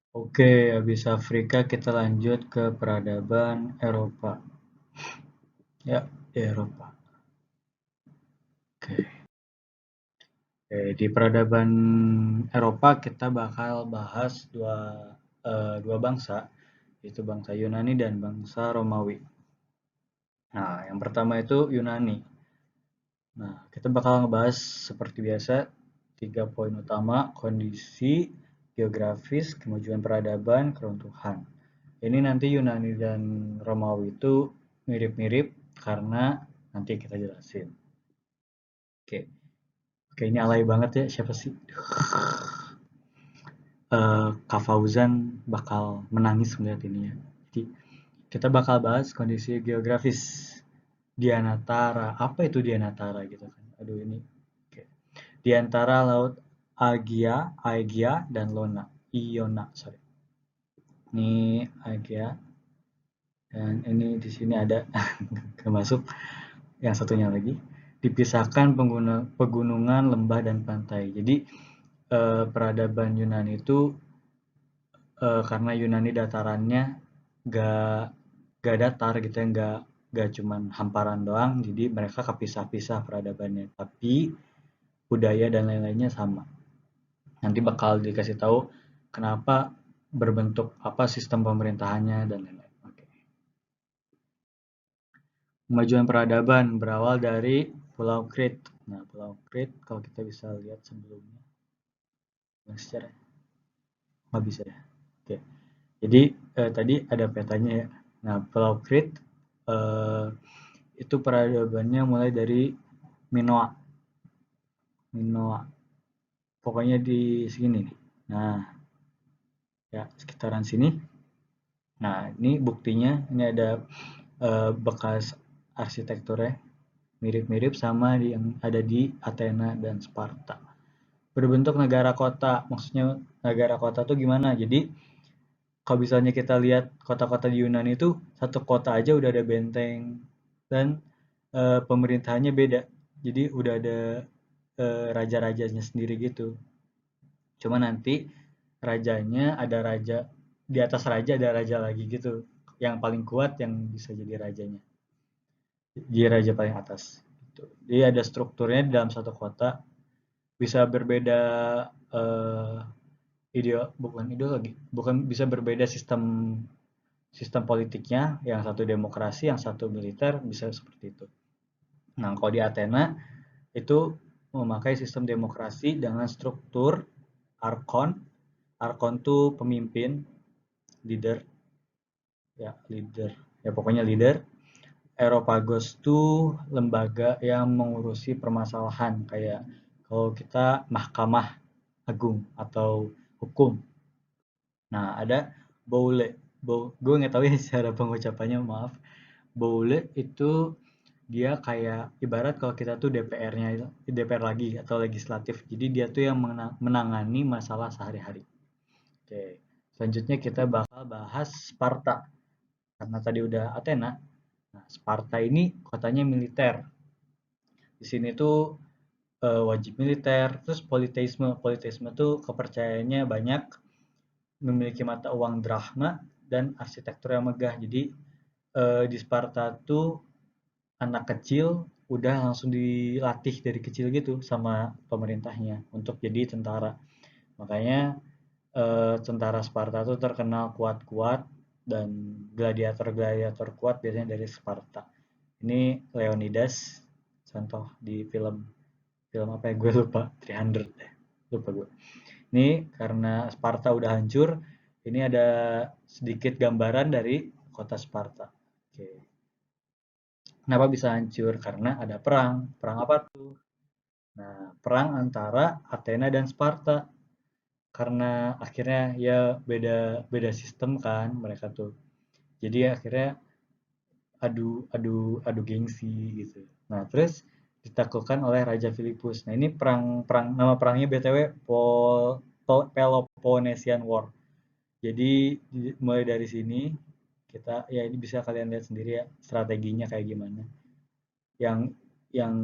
Oke, habis Afrika kita lanjut ke peradaban Eropa. Ya, di Eropa. Oke. Di peradaban Eropa kita bakal bahas dua bangsa, yaitu bangsa Yunani dan bangsa Romawi. Nah, yang pertama itu Yunani. Nah, kita bakal ngebahas seperti biasa 3 poin utama: kondisi, geografis, kemajuan peradaban, keruntuhan. Ini nanti Yunani dan Romawi itu mirip-mirip karena nanti kita jelasin. Oke, oke, ini alay banget ya, siapa sih? Kak Fauzan bakal menangis melihat ini ya. Jadi kita bakal bahas kondisi geografis Dianatara. Apa itu Dianatara gitu kan? Aduh ini. Oke. Di antara laut Aegea dan Iona, sorry. Ini Aegea dan ini di sini ada masuk yang satunya lagi. Dipisahkan pegunungan, lembah dan pantai. Jadi peradaban Yunani itu karena Yunani datarannya gak gak datar gitu ya, gak cuman hamparan doang, jadi mereka kepisah-pisah peradabannya, tapi budaya dan lain-lainnya sama. Nanti bakal dikasih tahu kenapa berbentuk apa sistem pemerintahannya dan lain-lain. Oke. Kemajuan peradaban berawal dari Pulau Crete. Nah, Pulau Crete kalau kita bisa lihat sebelumnya, secara nggak bisa ya. Oke. Jadi tadi ada petanya ya. Nah, Pulau Crete eh, itu peradabannya mulai dari Minoa. Minoa. Pokoknya di sini nih. Nah, ya sekitaran sini. Nah, ini buktinya. Ini ada bekas arsitekturnya mirip-mirip sama yang ada di Athena dan Sparta. Berbentuk negara kota. Maksudnya negara kota tuh gimana? Jadi kalau misalnya kita lihat kota-kota di Yunani itu satu kota aja udah ada benteng dan pemerintahannya beda. Jadi udah ada raja-rajanya sendiri gitu. Cuma nanti rajanya ada raja di atas raja ada raja lagi gitu. Yang paling kuat yang bisa jadi rajanya. Jadi raja paling atas. Gitu. Jadi ada strukturnya di dalam satu kota bisa berbeda eh, bukan ideologi, bukan bisa berbeda sistem sistem politiknya, yang satu demokrasi, yang satu militer, bisa seperti itu. Nah, kalau di Athena itu memakai sistem demokrasi dengan struktur arkon. Arkon itu pemimpin, leader, ya leader, ya pokoknya leader. Eropagos itu lembaga yang mengurusi permasalahan kayak kalau kita mahkamah agung atau hukum. Nah, ada Boule. Gue nggak tahu ya cara pengucapannya, maaf. Boule itu dia kayak ibarat kalau kita tuh DPR-nya DPR lagi atau legislatif. Jadi dia tuh yang menangani masalah sehari-hari. Oke. Selanjutnya kita bakal bahas Sparta. Karena tadi udah Athena. Nah, Sparta ini kotanya militer. Di sini tuh wajib militer, terus politeisme. Politeisme tuh kepercayaannya banyak, memiliki mata uang drachma dan arsitektur yang megah. Jadi di Sparta tuh anak kecil udah langsung dilatih dari kecil gitu sama pemerintahnya untuk jadi tentara. Makanya tentara Sparta tuh terkenal kuat-kuat dan gladiator-gladiator kuat biasanya dari Sparta. Ini Leonidas, contoh di film film apa ya gue lupa, 300 deh, lupa gue. Ini karena Sparta udah hancur, ini ada sedikit gambaran dari kota Sparta. Oke. Kenapa bisa hancur? Karena ada perang. Perang apa tuh? Nah, perang antara Athena dan Sparta. Karena akhirnya ya beda beda sistem kan mereka tuh. Jadi akhirnya adu adu adu gengsi gitu. Nah, terus ditaklukkan oleh Raja Filipus. Nah, ini perang perang nama perangnya BTW Peloponnesian War. Jadi mulai dari sini kita ya ini bisa kalian lihat sendiri ya strateginya kayak gimana. Yang yang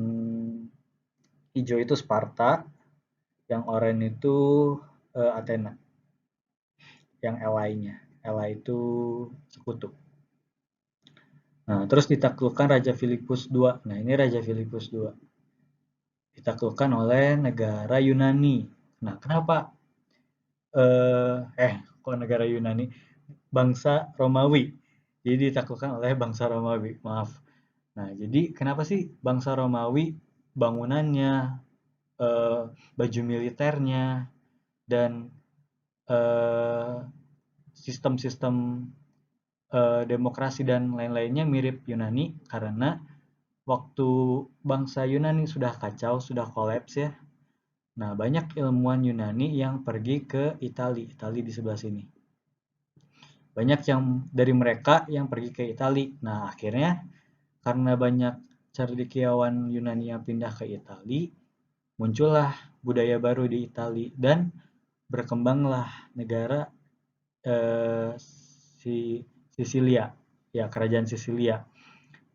hijau itu Sparta, yang oranye itu Athena. yang ally-nya. Ally itu sekutu. Nah, terus ditaklukkan Raja Filipus II. Nah, ini Raja Filipus II. Ditaklukkan oleh negara Yunani. Nah, kenapa? Kok negara Yunani? Bangsa Romawi. Jadi ditaklukkan oleh bangsa Romawi. Maaf. Nah, jadi kenapa sih bangsa Romawi bangunannya, baju militernya, dan sistem-sistem demokrasi dan lain-lainnya mirip Yunani? Karena waktu bangsa Yunani sudah kacau, sudah kolaps ya. Nah, banyak ilmuwan Yunani yang pergi ke Italia di sebelah sini. Banyak yang dari mereka yang pergi ke Italia. Nah, akhirnya karena banyak cendekiawan Yunani yang pindah ke Italia, muncullah budaya baru di Italia dan berkembanglah negara Sisilia, ya kerajaan Sisilia.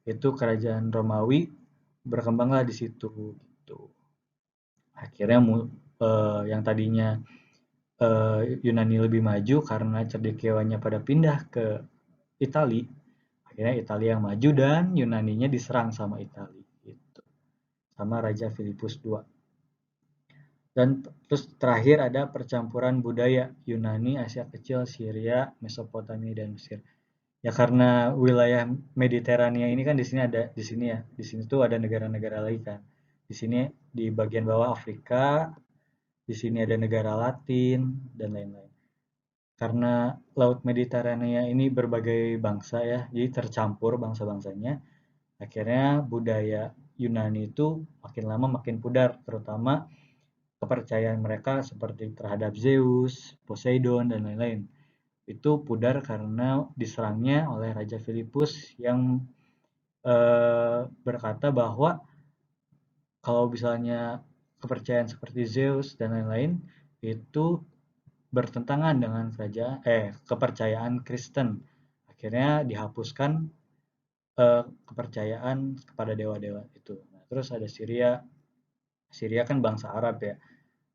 Itu kerajaan Romawi berkembanglah di situ gitu. Akhirnya yang tadinya Yunani lebih maju karena cendekiawannya pada pindah ke Italia. Akhirnya Italia yang maju dan Yunaninya diserang sama Italia gitu. Sama Raja Filipus II. Dan terus terakhir ada percampuran budaya Yunani, Asia Kecil, Syria, Mesopotamia dan Mesir. Ya karena wilayah Mediterania ini kan di sini ada di sini ya. Di sini tuh ada negara-negara lagi kan. Di sini di bagian bawah Afrika, di sini ada negara Latin dan lain-lain. Karena Laut Mediterania ini berbagai bangsa ya, jadi tercampur bangsa-bangsanya. Akhirnya budaya Yunani itu makin lama makin pudar, terutama kepercayaan mereka seperti terhadap Zeus, Poseidon, dan lain-lain. Itu pudar karena diserangnya oleh Raja Filipus yang berkata bahwa kalau misalnya kepercayaan seperti Zeus dan lain-lain itu bertentangan dengan kepercayaan Kristen. Akhirnya dihapuskan kepercayaan kepada dewa-dewa itu. Nah, terus ada Syria. Syria kan bangsa Arab ya.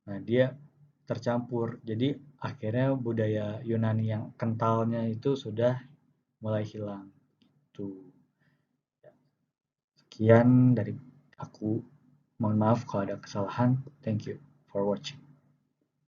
Nah, dia tercampur. Jadi akhirnya budaya Yunani yang kentalnya itu sudah mulai hilang. Tuh. Sekian dari aku. Mohon maaf kalau ada kesalahan. Thank you for watching.